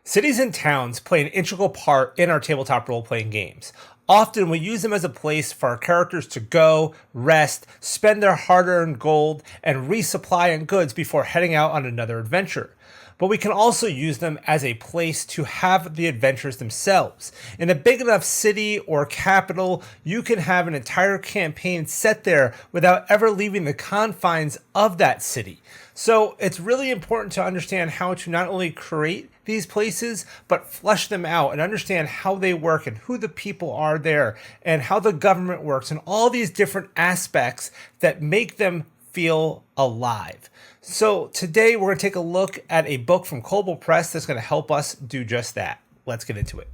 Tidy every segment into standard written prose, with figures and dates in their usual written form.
Cities and towns play an integral part in our tabletop role-playing games. Often we use them as a place for our characters to go, rest, spend their hard-earned gold, and resupply on goods before heading out on another adventure. But we can also use them as a place to have the adventures themselves. In a big enough city or capital, you can have an entire campaign set there without ever leaving the confines of that city. So it's really important to understand how to not only create these places, but flesh them out and understand how they work and who the people are there and how the government works and all these different aspects that make them feel alive. So today we're going to take a look at a book from Kobold Press that's going to help us do just that. Let's get into it.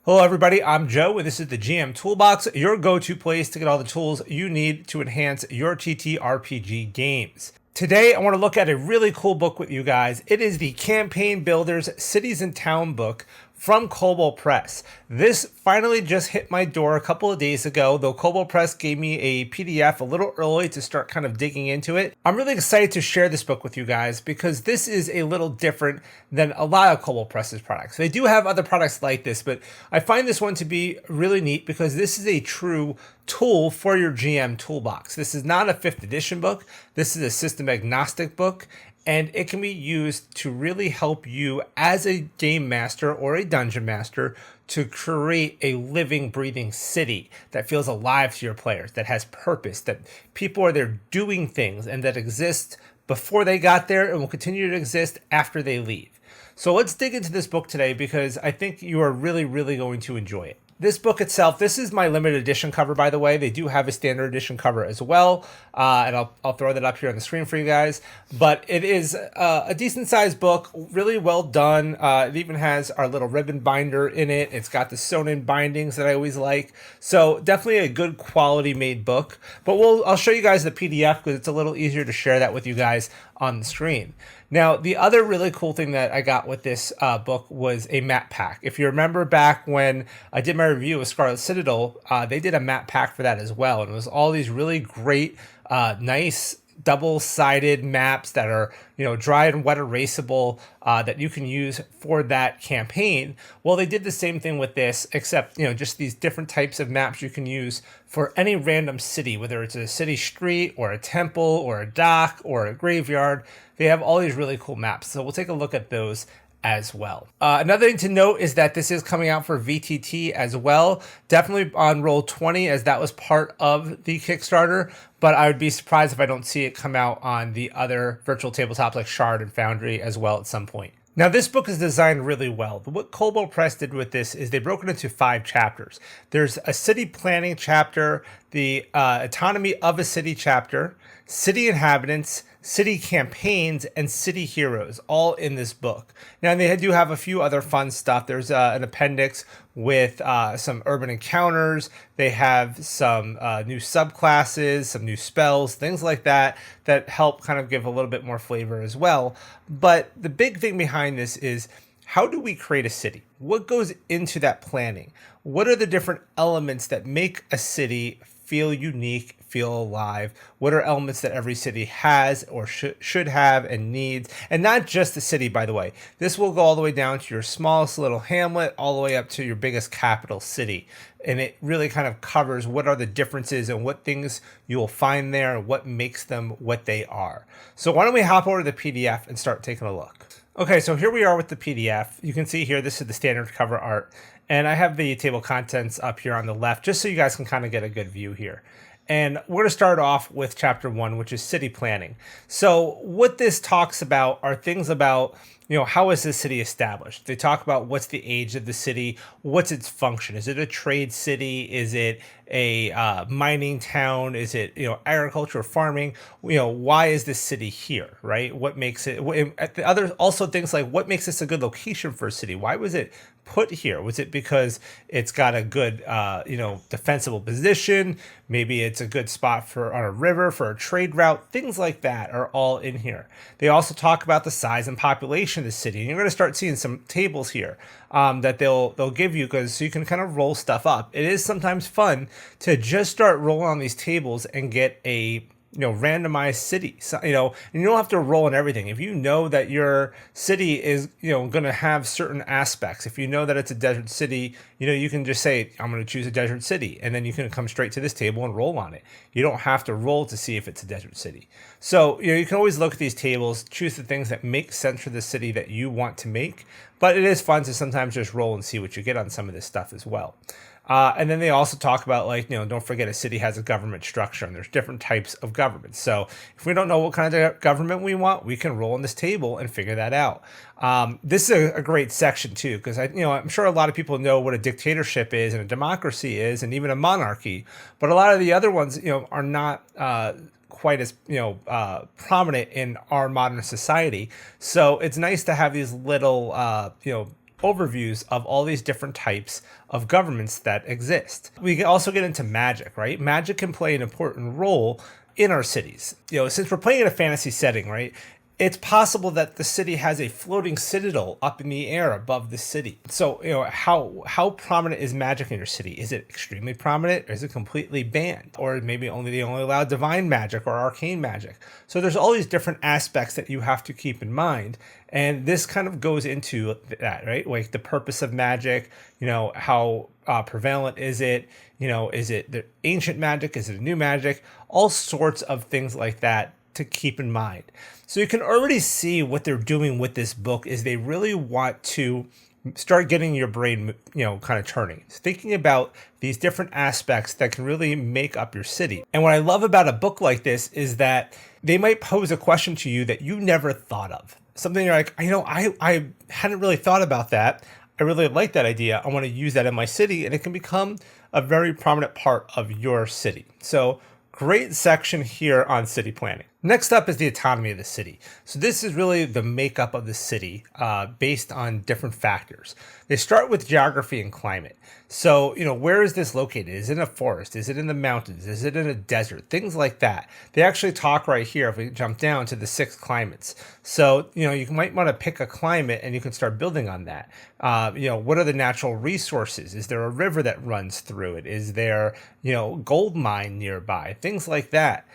Hello everybody, I'm Joe and this is the GM Toolbox, your go-to place to get all the tools you need to enhance your TTRPG games. Today I want to look at a really cool book with you guys. It is the Campaign Builders Cities and Town book from Kobold Press. This finally just hit my door a couple of days ago, though Kobold Press gave me a PDF a little early to start kind of digging into it. I'm really excited to share this book with you guys because this is a little different than a lot of Kobold Press's products. They do have other products like this, but I find this one to be really neat because this is a true tool for your GM toolbox. This is not a 5th edition book. This is a system agnostic book, and it can be used to really help you as a game master or a dungeon master to create a living, breathing city that feels alive to your players, that has purpose, that people are there doing things, and that exists before they got there and will continue to exist after they leave. So let's dig into this book today because I think you are really, really going to enjoy it. This book itself, this is my limited edition cover, by the way. They do have a standard edition cover as well, and I'll throw that up here on the screen for you guys. But it is a decent-sized book, really well done. It even has our little ribbon binder in it. It's got the sewn-in bindings that I always like. So definitely a good quality made book. But I'll show you guys the PDF because it's a little easier to share that with you guys on the screen. Now, the other really cool thing that I got with this book was a map pack. If you remember back when I did my review of Scarlet Citadel, they did a map pack for that as well. And it was all these really great, nice double-sided maps that are, dry and wet erasable that you can use for that campaign. Well, they did the same thing with this, except, just these different types of maps you can use for any random city, whether it's a city street or a temple or a dock or a graveyard. They have all these really cool maps. So we'll take a look at those as well. Another thing to note is that this is coming out for VTT as well. Definitely on Roll20 as that was part of the Kickstarter, but I would be surprised if I don't see it come out on the other virtual tabletops like Shard and Foundry as well at some point. Now, this book is designed really well. What Kobold Press did with this is they broke it into 5 chapters. There's a city planning chapter, the autonomy of a city chapter, city inhabitants, city campaigns, and city heroes, all in this book. Now, they do have a few other fun stuff. There's an appendix with some urban encounters. They have some new subclasses, some new spells, things like that, that help kind of give a little bit more flavor as well. But the big thing behind this is, how do we create a city? What goes into that planning? What are the different elements that make a city feel unique, feel alive? What are elements that every city has or should have and needs? And not just the city, by the way. This will go all the way down to your smallest little hamlet, all the way up to your biggest capital city. And it really kind of covers what are the differences and what things you will find there, what makes them what they are. So why don't we hop over to the PDF and start taking a look. Okay, so here we are with the PDF. You can see here, this is the standard cover art. And I have the table of contents up here on the left, just so you guys can kind of get a good view here. And we're going to start off with chapter 1, which is city planning. So what this talks about are things about, how is this city established? They talk about what's the age of the city, what's its function. Is it a trade city? Is it a mining town? Is it, agriculture or farming? Why is this city here, right? What makes it, the other, also things like what makes this a good location for a city? Why was it put here? Was it because it's got a good, defensible position? Maybe it's a good spot on a river for a trade route. Things like that are all in here. They also talk about the size and population of the city. And you're going to start seeing some tables here that they'll give you, because so you can kind of roll stuff up. It is sometimes fun to just start rolling on these tables and get a randomized city. So, and you don't have to roll in everything. If you know that your city is, going to have certain aspects, if you know that it's a desert city, you can just say, I'm going to choose a desert city. And then you can come straight to this table and roll on it. You don't have to roll to see if it's a desert city. So, you can always look at these tables, choose the things that make sense for the city that you want to make. But it is fun to sometimes just roll and see what you get on some of this stuff as well. And then they also talk about, don't forget a city has a government structure, and there's different types of government. So if we don't know what kind of government we want, we can roll on this table and figure that out. This is a great section too, because I'm sure a lot of people know what a dictatorship is and a democracy is, and even a monarchy. But a lot of the other ones, are not quite as prominent in our modern society. So it's nice to have these little overviews of all these different types of governments that exist. We can also get into magic, right? Magic can play an important role in our cities. Since we're playing in a fantasy setting, right? It's possible that the city has a floating citadel up in the air above the city. So, how prominent is magic in your city? Is it extremely prominent? Or is it completely banned? Or maybe they only allow divine magic or arcane magic. So there's all these different aspects that you have to keep in mind. And this kind of goes into that, right? Like the purpose of magic, how prevalent is it? Is it the ancient magic? Is it a new magic? All sorts of things like that to keep in mind. So you can already see what they're doing with this book is they really want to start getting your brain, kind of turning, thinking about these different aspects that can really make up your city. And what I love about a book like this is that they might pose a question to you that you never thought of. Something you're like, I hadn't really thought about that. I really like that idea. I want to use that in my city, and it can become a very prominent part of your city. So great section here on city planning. Next up is the autonomy of the city. So this is really the makeup of the city based on different factors. They start with geography and climate. So, where is this located? Is it in a forest? Is it in the mountains? Is it in a desert? Things like that. They actually talk right here, if we jump down to the 6 climates. So, you might want to pick a climate and you can start building on that. What are the natural resources? Is there a river that runs through it? Is there, gold mine nearby? Things like that.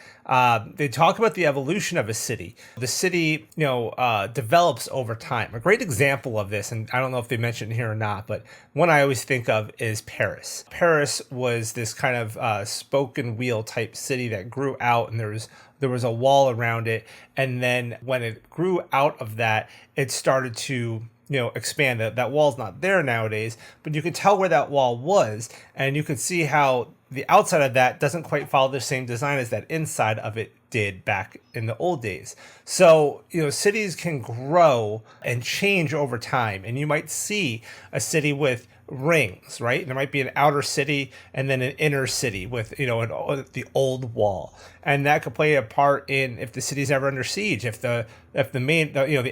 They talk about the evolution of a city. The city, develops over time. A great example of this, and I don't know if they mentioned it here or not, but one I always think of is Paris. Paris was this kind of spoken wheel type city that grew out, and there was a wall around it. And then when it grew out of that, it started to expand. That wall's not there nowadays, but you can tell where that wall was, and you can see how the outside of that doesn't quite follow the same design as that inside of it did back in the old days. So, cities can grow and change over time, and you might see a city with rings, right? There might be an outer city and then an inner city with, the old wall. And that could play a part in if the city's ever under siege. If the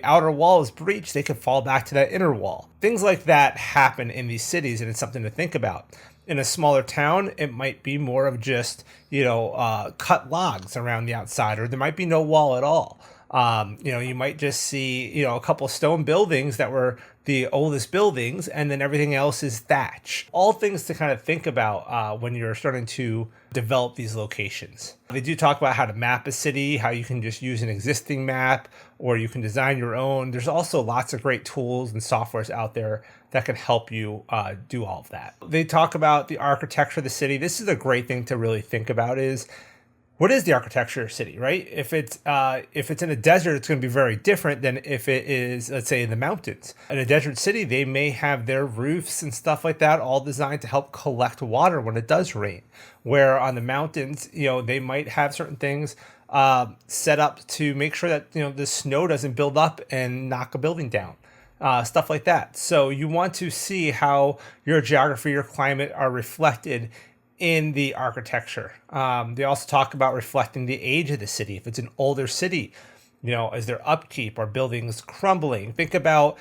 outer wall is breached, they could fall back to that inner wall. Things like that happen in these cities, and it's something to think about. In a smaller town, it might be more of just, cut logs around the outside, or there might be no wall at all. You might just see, a couple stone buildings that were the oldest buildings, and then everything else is thatch. All things to kind of think about when you're starting to develop these locations. They do talk about how to map a city, how you can just use an existing map, or you can design your own. There's also lots of great tools and softwares out there that can help you do all of that. They talk about the architecture of the city. This is a great thing to really think about is, what is the architecture of a city, right? If it's in a desert, it's going to be very different than if it is, let's say, in the mountains. In a desert city, they may have their roofs and stuff like that all designed to help collect water when it does rain. Where on the mountains, they might have certain things set up to make sure that, the snow doesn't build up and knock a building down. Stuff like that. So you want to see how your geography, your climate are reflected in the architecture. They also talk about reflecting the age of the city. If it's an older city, is there upkeep? Are buildings crumbling? Think about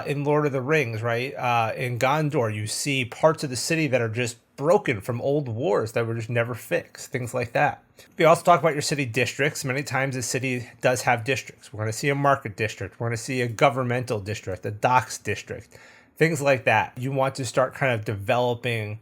in Lord of the Rings, right? In Gondor, you see parts of the city that are just broken from old wars that were just never fixed, things like that. We also talk about your city districts. Many times a city does have districts. We're going to see a market district. We're going to see a governmental district, a docks district, things like that. You want to start kind of developing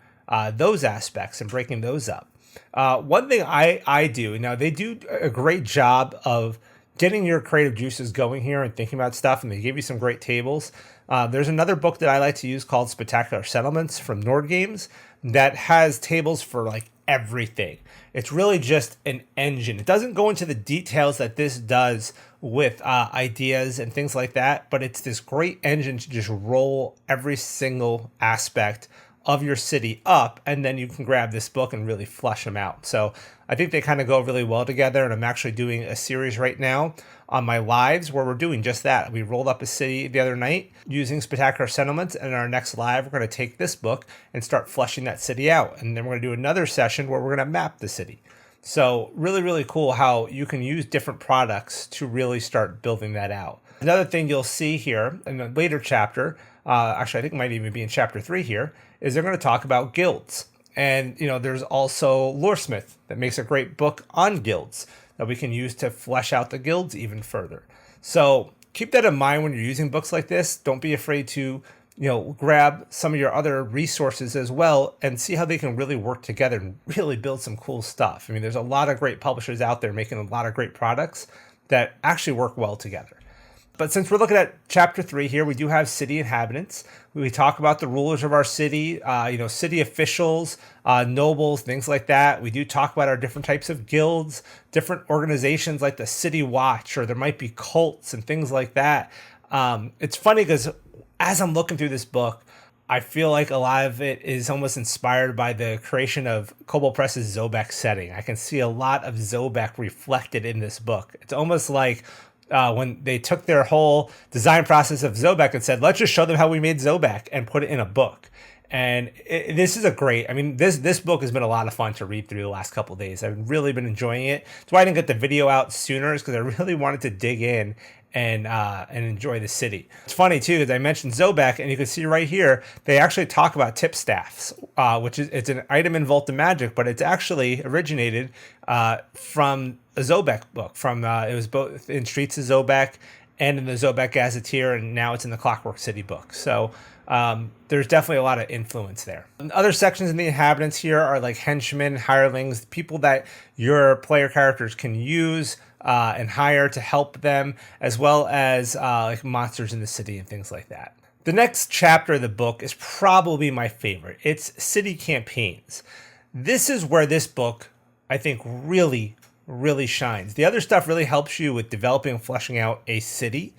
those aspects and breaking those up. One thing I do, now they do a great job of getting your creative juices going here and thinking about stuff, and they give you some great tables. There's another book that I like to use called Spectacular Settlements from Nord Games that has tables for like everything. It's really just an engine. It doesn't go into the details that this does with ideas and things like that, but it's this great engine to just roll every single aspect of your city up, and then you can grab this book and really flesh them out. So I think they kind of go really well together, and I'm actually doing a series right now on my lives where we're doing just that. We rolled up a city the other night using Spectacular Settlements, and in our next live, we're going to take this book and start fleshing that city out. And then we're going to do another session where we're going to map the city. So really, really cool how you can use different products to really start building that out. Another thing you'll see here in a later chapter, actually I think it might even be in chapter 3 here, is they're going to talk about guilds. And, there's also Loresmith that makes a great book on guilds that we can use to flesh out the guilds even further. So keep that in mind when you're using books like this. Don't be afraid to, grab some of your other resources as well and see how they can really work together and really build some cool stuff. I mean, there's a lot of great publishers out there making a lot of great products that actually work well together. But since we're looking at chapter 3 here, we do have city inhabitants. We talk about the rulers of our city, city officials, nobles, things like that. We do talk about our different types of guilds, different organizations like the City Watch, or there might be cults and things like that. It's funny because as I'm looking through this book, I feel like a lot of it is almost inspired by the creation of Kobold Press's Zobek setting. I can see a lot of Zobek reflected in this book. It's almost like when they took their whole design process of Zobek and said, let's just show them how we made Zobek and put it in a book. And this is this book has been a lot of fun to read through the last couple of days. I've really been enjoying it. That's why I didn't get the video out sooner, is because I really wanted to dig in and enjoy the city. It's funny too, because I mentioned Zobek, and you can see right here, they actually talk about tipstaffs, it's an item in Vault of Magic, but it's actually originated from a Zobek book. It was both in Streets of Zobek and in the Zobek Gazetteer, and now it's in the Clockwork City book. So there's definitely a lot of influence there. And other sections in the inhabitants here are like henchmen, hirelings, people that your player characters can use and hire to help them, as well as like monsters in the city and things like that. The next chapter of the book is probably my favorite. It's city campaigns. This is where this book, I think, really shines. The other stuff really helps you with developing and fleshing out a city.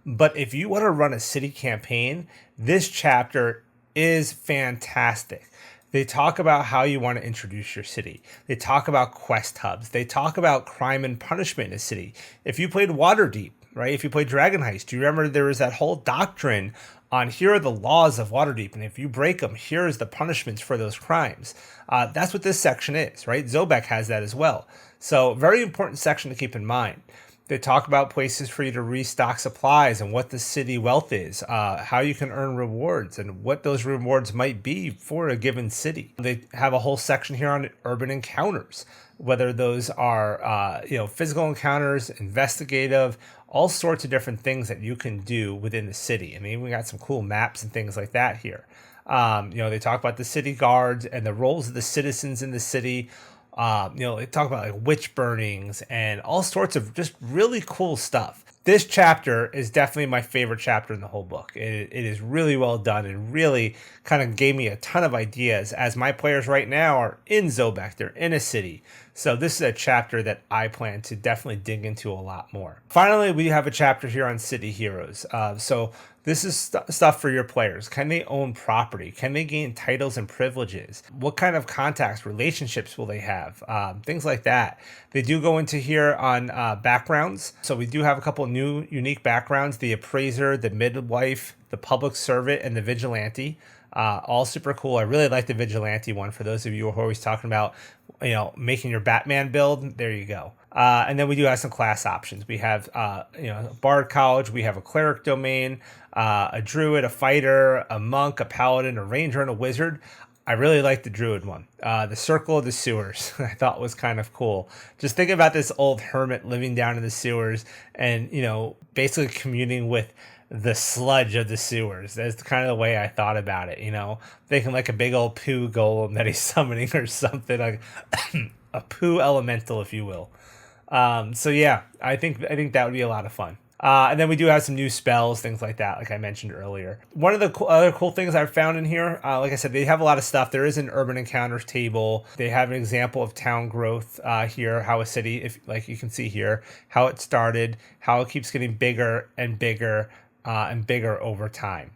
But if you want to run a city campaign, this chapter is fantastic. They talk about how you want to introduce your city. They talk about quest hubs. They talk about crime and punishment in a city. If you played Waterdeep, right? If you played Dragon Heist, do you remember there was that whole doctrine on here are the laws of Waterdeep, and if you break them, here's the punishments for those crimes. That's what this section is, right? Zobek has that as well. So very important section to keep in mind. They talk about places for you to restock supplies and what the city wealth is, how you can earn rewards and what those rewards might be for a given city. They have a whole section here on urban encounters, whether those are physical encounters, investigative, all sorts of different things that you can do within the city. I mean, we got some cool maps and things like that here. They talk about the city guards and the roles of the citizens in the city. They talk about like witch burnings and all sorts of just really cool stuff. This chapter is definitely my favorite chapter in the whole book. It is really well done and really kind of gave me a ton of ideas, as my players right now are in Zobek. They're in a city. So this is a chapter that I plan to definitely dig into a lot more. Finally, we have a chapter here on city heroes. So this is stuff for your players. Can they own property? Can they gain titles and privileges? What kind of contacts, relationships will they have? Things like that. They do go into here on backgrounds. So we do have a couple new unique backgrounds: the appraiser, the midwife, the public servant, and the vigilante. All super cool. I really like the vigilante one. For those of you who are always talking about, making your Batman build, there you go. And then we do have some class options. We have, a bard college. We have a cleric domain, a druid, a fighter, a monk, a paladin, a ranger, and a wizard. I really like the druid one. The circle of the sewers I thought was kind of cool. Just think about this old hermit living down in the sewers and, basically communing with the sludge of the sewers. That's kind of the way I thought about it, thinking like a big old poo golem that he's summoning or something, like a poo elemental, if you will. So yeah, I think that would be a lot of fun. And then we do have some new spells, things like that, like I mentioned earlier. One of the other cool things I've found in here, like I said, they have a lot of stuff. There is an urban encounters table. They have an example of town growth here, how a city, if like you can see here, how it started, how it keeps getting bigger and bigger and bigger over time.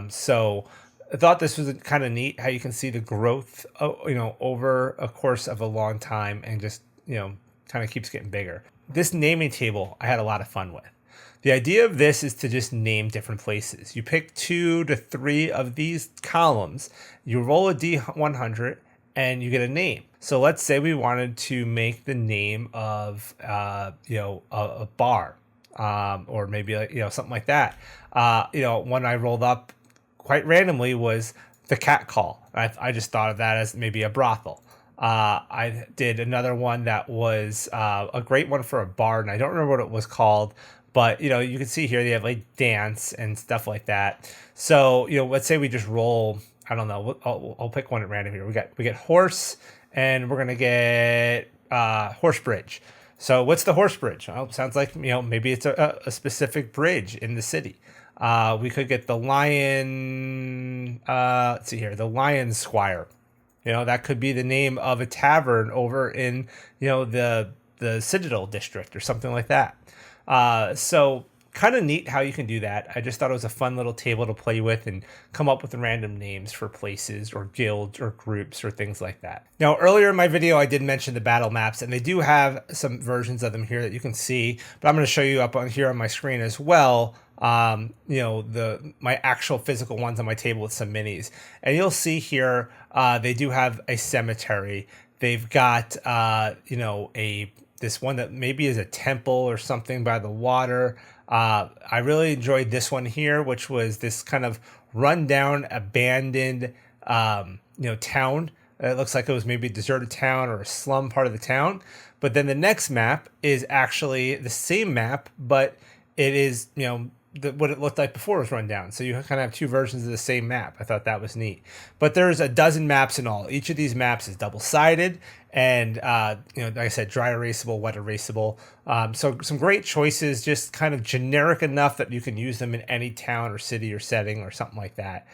So I thought this was kind of neat, how you can see the growth, over a course of a long time and just, kind of keeps getting bigger. This naming table I had a lot of fun with. The idea of this is to just name different places. You pick 2 to 3 of these columns, you roll a D100, and you get a name. So let's say we wanted to make the name of, a bar, or maybe something like that. One I rolled up quite randomly was the cat call. I just thought of that as maybe a brothel. I did another one that was a great one for a bar, and I don't remember what it was called. But, you can see here they have like dance and stuff like that. So, let's say we just roll, I don't know, I'll pick one at random here. We get horse, and we're going to get horse bridge. So what's the horse bridge? Oh, sounds like, maybe it's a specific bridge in the city. We could get the lion, let's see here, the Lion Squire. That could be the name of a tavern over in, the Citadel district or something like that. So kind of neat how you can do that. I just thought it was a fun little table to play with and come up with random names for places or guilds or groups or things like that. Now, earlier in my video, I did mention the battle maps, and they do have some versions of them here that you can see, but I'm going to show you up on here on my screen as well. My actual physical ones on my table with some minis, and you'll see here, they do have a cemetery. They've got, this one that maybe is a temple or something by the water. I really enjoyed this one here, which was this kind of rundown, abandoned, town. It looks like it was maybe a deserted town or a slum part of the town. But then the next map is actually the same map, but it is, what it looked like before it was run down. So you kind of have 2 versions of the same map. I thought that was neat. But there's a dozen maps in all. Each of these maps is double-sided and, like I said, dry erasable, wet erasable. So some great choices, just kind of generic enough that you can use them in any town or city or setting or something like that,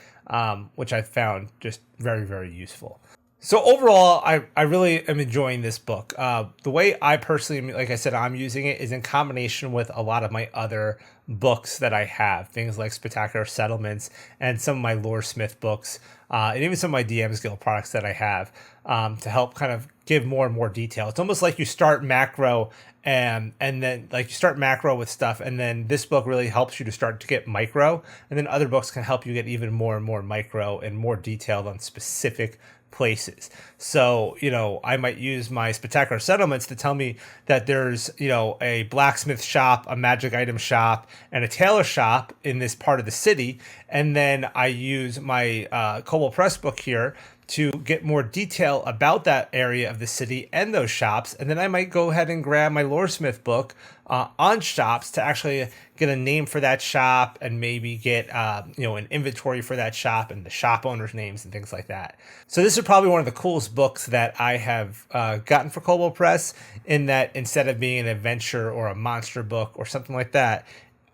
which I found just very, very useful. So overall, I really am enjoying this book. The way I personally, like I said, I'm using it is in combination with a lot of my other books that I have, things like Spectacular Settlements and some of my Loresmith books, and even some of my DM's Guild products that I have, to help kind of give more and more detail. It's almost like you start macro and then like you start macro with stuff, and then this book really helps you to start to get micro, and then other books can help you get even more and more micro and more detailed on specific places. So, I might use my Spectacular Settlements to tell me that there's, a blacksmith shop, a magic item shop, and a tailor shop in this part of the city. And then I use my Kobold Press book here to get more detail about that area of the city and those shops. And then I might go ahead and grab my Loresmith book on shops to actually get a name for that shop and maybe get, an inventory for that shop and the shop owners' names and things like that. So this is probably one of the coolest books that I have gotten for Kobold Press, in that instead of being an adventure or a monster book or something like that,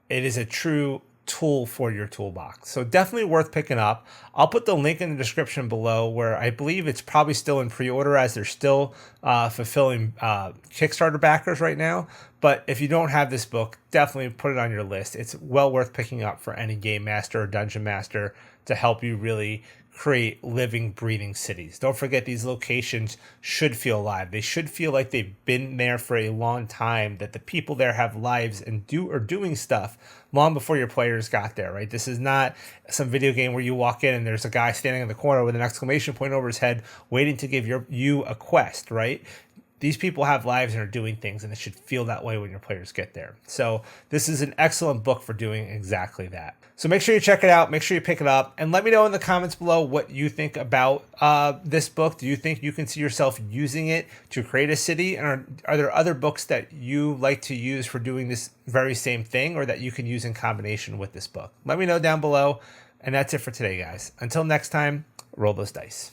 it is a true tool for your toolbox. So definitely worth picking up. I'll put the link in the description below, where I believe it's probably still in pre-order, as they're still fulfilling Kickstarter backers right now. But if you don't have this book, definitely put it on your list. It's well worth picking up for any game master or dungeon master to help you really create living, breathing cities. Don't forget, these locations should feel alive. They should feel like they've been there for a long time, that the people there have lives and are doing stuff long before your players got there, right? This is not some video game where you walk in and there's a guy standing in the corner with an exclamation point over his head waiting to give you a quest, right? these people have lives and are doing things, and it should feel that way when your players get there. So this is an excellent book for doing exactly that. So make sure you check it out, make sure you pick it up, and let me know in the comments below what you think about this book. Do you think you can see yourself using it to create a city? And are there other books that you like to use for doing this very same thing, or that you can use in combination with this book? Let me know down below. And that's it for today, guys. Until next time, roll those dice.